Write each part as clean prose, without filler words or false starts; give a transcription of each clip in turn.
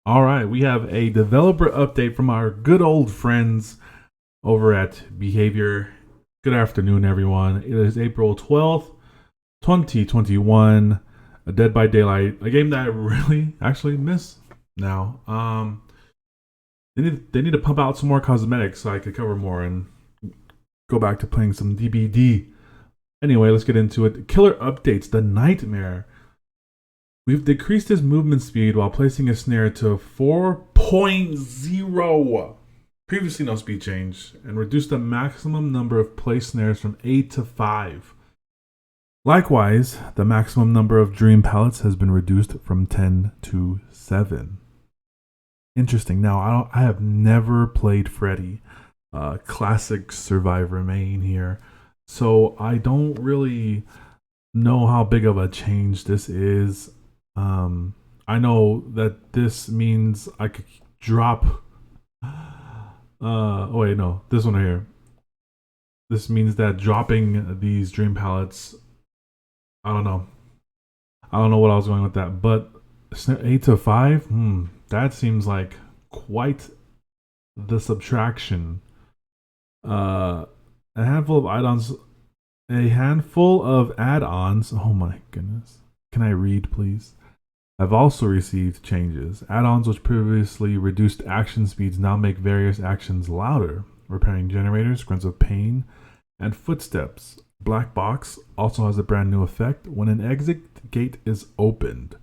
All right, we have a developer update from our good old friends over at Behavior. Good afternoon, everyone. It is April 12th, 2021. A Dead by Daylight, a game that I really actually miss now. They need to pump out some more cosmetics so I could cover more and go back to playing some DBD. Anyway, let's get into it. Killer updates, the nightmare. We've decreased his movement speed while placing a snare to 4.0. Previously no speed change, and reduced the maximum number of placed snares from 8 to 5. Likewise, the maximum number of dream pallets has been reduced from 10 to 7. Interesting. Now, I have never played Freddy, classic survivor main here, so I don't really know how big of a change this is. I know that this means I could drop. Oh wait, no, this one right here. This means that dropping these dream pallets. I don't know. I don't know what I was going with that, but 8 to 5. That seems like quite the subtraction. A handful of add-ons. A handful of add-ons. Oh my goodness. Can I read, please? I've also received changes. Add-ons which previously reduced action speeds now make various actions louder. Repairing generators, grunts of pain, and footsteps. Black box also has a brand new effect. When an exit gate is opened,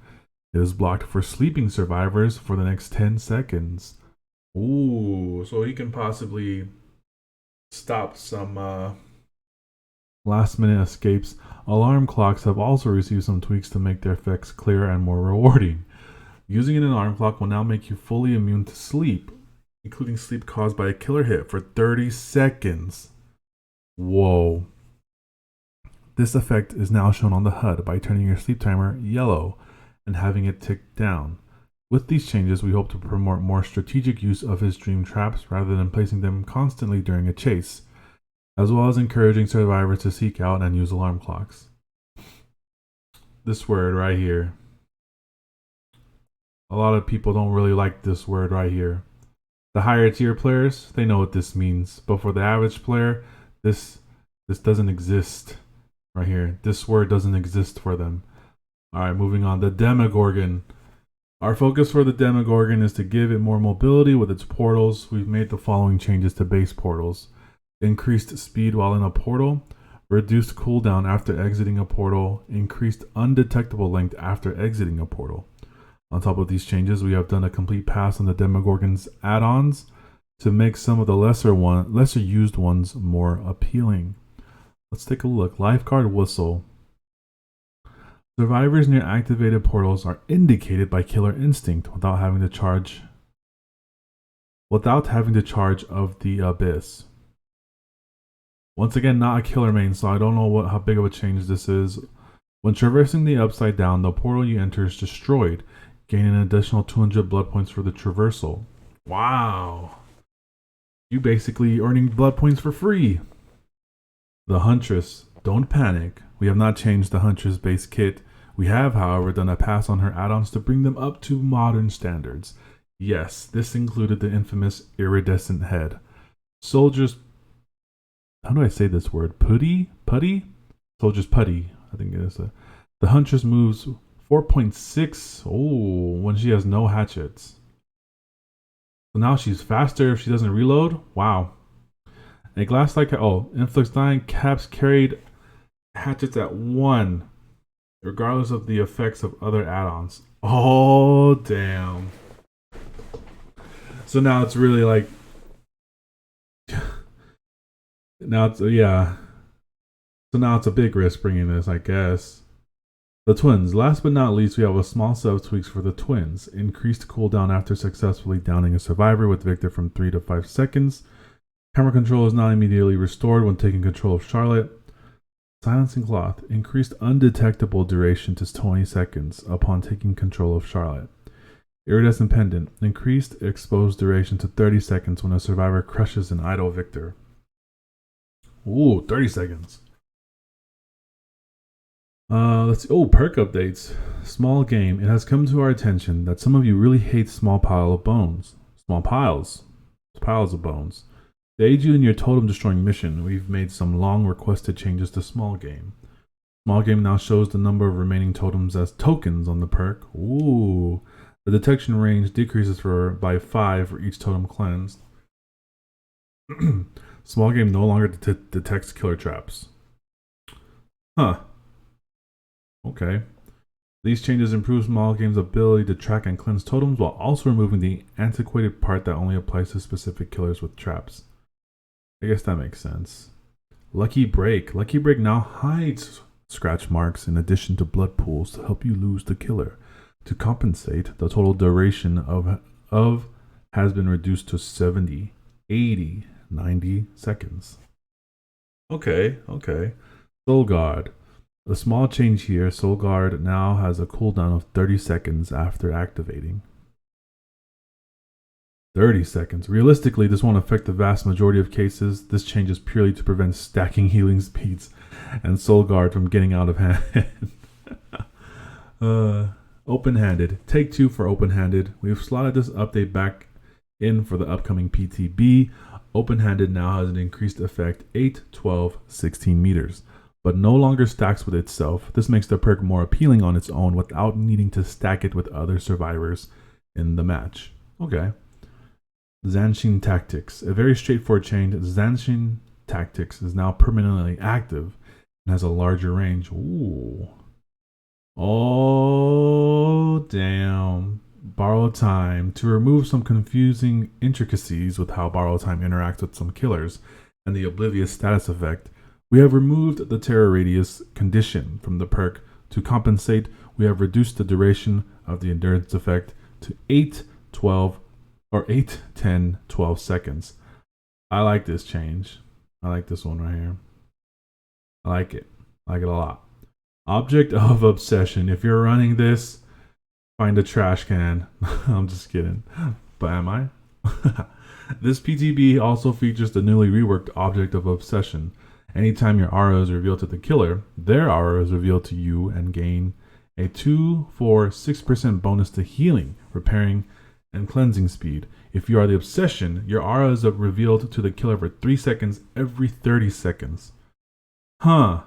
it is blocked for sleeping survivors for the next 10 seconds. Ooh, so he can possibly stop some last minute escapes. Alarm clocks have also received some tweaks to make their effects clearer and more rewarding. Using an alarm clock will now make you fully immune to sleep, including sleep caused by a killer hit for 30 seconds. Whoa. This effect is now shown on the HUD by turning your sleep timer yellow and having it tick down. With these changes, we hope to promote more strategic use of his dream traps rather than placing them constantly during a chase, as well as encouraging survivors to seek out and use alarm clocks. This word right here. A lot of people don't really like this word right here. The higher tier players, they know what this means, but for the average player, this doesn't exist right here. This word doesn't exist for them. All right, moving on. The Demogorgon. Our focus for the Demogorgon is to give it more mobility with its portals. We've made the following changes to base portals. Increased speed while in a portal, reduced cooldown after exiting a portal, increased undetectable length after exiting a portal. On top of these changes, we have done a complete pass on the Demogorgon's add-ons to make some of the lesser used ones more appealing. Let's take a look. Lifeguard whistle. Survivors near activated portals are indicated by killer instinct without having to charge of the abyss. Once again, not a killer main, so I don't know how big of a change this is. When traversing the upside down, the portal you enter is destroyed, gaining an additional 200 blood points for the traversal. Wow. You basically earning blood points for free. The Huntress. Don't panic. We have not changed the Huntress base kit. We have, however, done a pass on her add-ons to bring them up to modern standards. Yes, this included the infamous iridescent head. Soldiers. How do I say this word? Putty? Soldier's putty, I think it is. The Huntress moves 4.6. Oh, when she has no hatchets. So now she's faster if she doesn't reload. Wow. A glass like inflicts 9 caps carried hatchets at 1, regardless of the effects of other add-ons. Oh, damn. So now it's really like. Now it's So now it's a big risk bringing this, I guess. The twins. Last but not least, we have a small set of tweaks for the twins. Increased cooldown after successfully downing a survivor with Victor from 3 to 5 seconds. Camera control is now immediately restored when taking control of Charlotte. Silencing cloth. Increased undetectable duration to 20 seconds upon taking control of Charlotte. Iridescent pendant. Increased exposed duration to 30 seconds when a survivor crushes an idle victor. Ooh, 30 seconds. Let's see. Oh, perk updates. Small game. It has come to our attention that some of you really hate small pile of bones. Small piles of bones. To aid you in your totem destroying mission, we've made some long requested changes to small game. Small game now shows the number of remaining totems as tokens on the perk. Ooh. The detection range decreases by 5 for each totem cleansed. Small game no longer detects killer traps. Huh. Okay. These changes improve small game's ability to track and cleanse totems while also removing the antiquated part that only applies to specific killers with traps. I guess that makes sense. Lucky Break. Lucky Break now hides scratch marks in addition to blood pools to help you lose the killer. To compensate, the total duration of has been reduced to 70, 80, 90 seconds. Okay. Soul Guard. A small change here. Soul Guard now has a cooldown of 30 seconds after activating. 30 seconds. Realistically, this won't affect the vast majority of cases. This change is purely to prevent stacking healing speeds and Soul Guard from getting out of hand. Open-handed. Take 2 for open-handed. We've slotted this update back in for the upcoming PTB. Open-handed now has an increased effect 8, 12, 16 meters, but no longer stacks with itself. This makes the perk more appealing on its own without needing to stack it with other survivors in the match. Okay. Zanshin Tactics. A very straightforward change. Zanshin Tactics is now permanently active and has a larger range. Ooh. Oh, damn. Borrow Time. To remove some confusing intricacies with how Borrow Time interacts with some killers and the Oblivious status effect, we have removed the Terror Radius condition from the perk. To compensate, we have reduced the duration of the Endurance effect to 8, 10, 12 seconds. I like this change. I like this one right here. I like it. I like it a lot. Object of Obsession. If you're running this, find a trash can. I'm just kidding. But am I? This PTB also features the newly reworked Object of Obsession. Anytime your aura is revealed to the killer, their aura is revealed to you and gain a 2, 4, 6% bonus to healing, repairing, and cleansing speed. If you are the Obsession, your aura is revealed to the killer for 3 seconds every 30 seconds. Huh.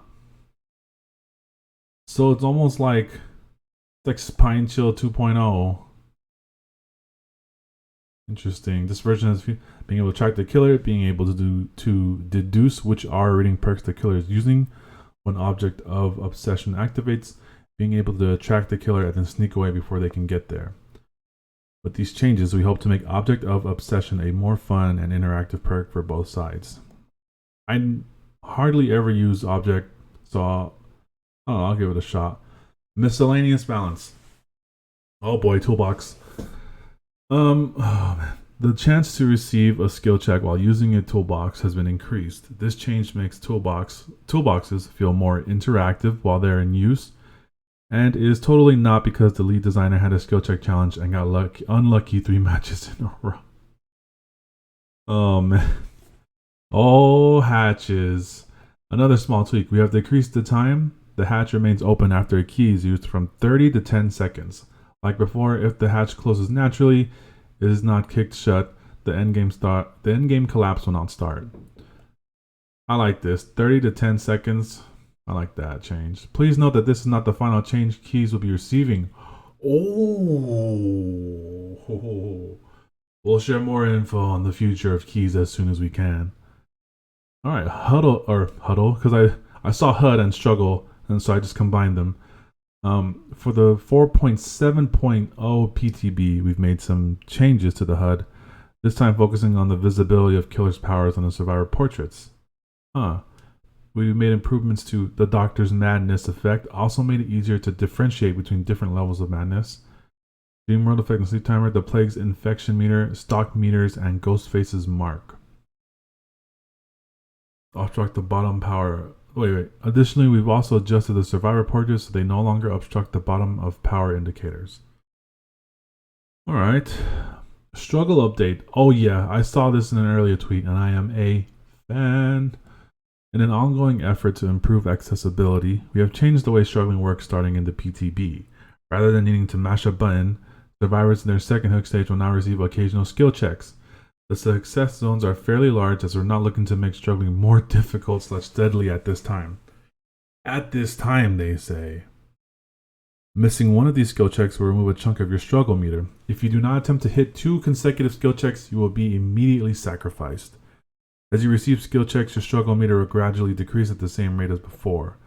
So it's almost like Spine Chill 2.0. Interesting. This version is being able to track the killer, being able to deduce which aura reading perks the killer is using when Object of Obsession activates, being able to track the killer and then sneak away before they can get there. With these changes, we hope to make Object of Obsession a more fun and interactive perk for both sides. I hardly ever use Object, so I'll give it a shot. Miscellaneous Balance. Oh boy, toolbox. Oh man. The chance to receive a skill check while using a toolbox has been increased. This change makes toolboxes feel more interactive while they're in use, and is totally not because the lead designer had a skill check challenge and got unlucky 3 matches in a row. Oh man. Oh, hatches. Another small tweak. We have decreased the time the hatch remains open after a key is used from 30 to 10 seconds. Like before, if the hatch closes naturally, it is not kicked shut, the endgame collapse will not start. I like this. 30 to 10 seconds. I like that change. Please note that this is not the final change keys will be receiving. Oh. We'll share more info on the future of keys as soon as we can. Alright, huddle, because I saw HUD and struggle, and so I just combined them. For the 4.7.0 PTB, we've made some changes to the HUD, this time focusing on the visibility of killer's powers on the survivor portraits. We've made improvements to the Doctor's Madness effect, also made it easier to differentiate between different levels of madness. Dream World effect and Sleep Timer, the Plague's infection meter, stock meters, and Ghostface's mark. Obstruct the bottom power. Wait. Additionally, we've also adjusted the survivor portraits so they no longer obstruct the bottom of power indicators. Alright. Struggle update. Oh yeah, I saw this in an earlier tweet and I am a fan. In an ongoing effort to improve accessibility, we have changed the way struggling works starting in the PTB. Rather than needing to mash a button, survivors in their second hook stage will now receive occasional skill checks. The success zones are fairly large as we're not looking to make struggling more difficult / deadly at this time. At this time, they say. Missing one of these skill checks will remove a chunk of your struggle meter. If you do not attempt to hit 2 consecutive skill checks, you will be immediately sacrificed. As you receive skill checks, your struggle meter will gradually decrease at the same rate as before.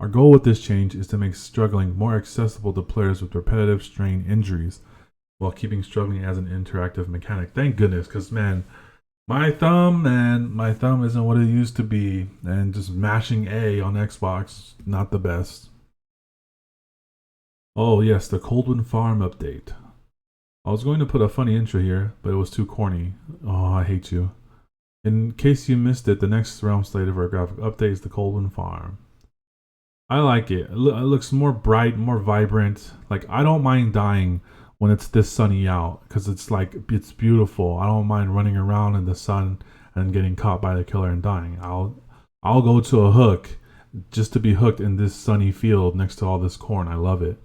Our goal with this change is to make struggling more accessible to players with repetitive strain injuries, while keeping struggling as an interactive mechanic. Thank goodness, because man, my thumb isn't what it used to be, and just mashing A on Xbox, not the best. Oh yes, the Coldwind Farm update. I was going to put a funny intro here, but it was too corny. Oh, I hate you. In case you missed it, the next realm slate of our graphic update is the Coldwind Farm. I like it. It looks more bright, more vibrant. Like, I don't mind dying when it's this sunny out, because it's beautiful. I don't mind running around in the sun and getting caught by the killer and dying. I'll go to a hook just to be hooked in this sunny field next to all this corn. I love it.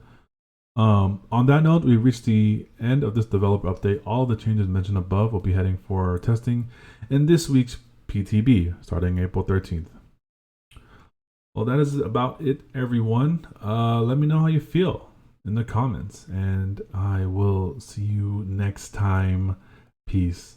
On that note, we've reached the end of this developer update. All the changes mentioned above will be heading for testing in this week's PTB, starting April 13th. Well, that is about it, everyone. Let me know how you feel in the comments, and I will see you next time. Peace.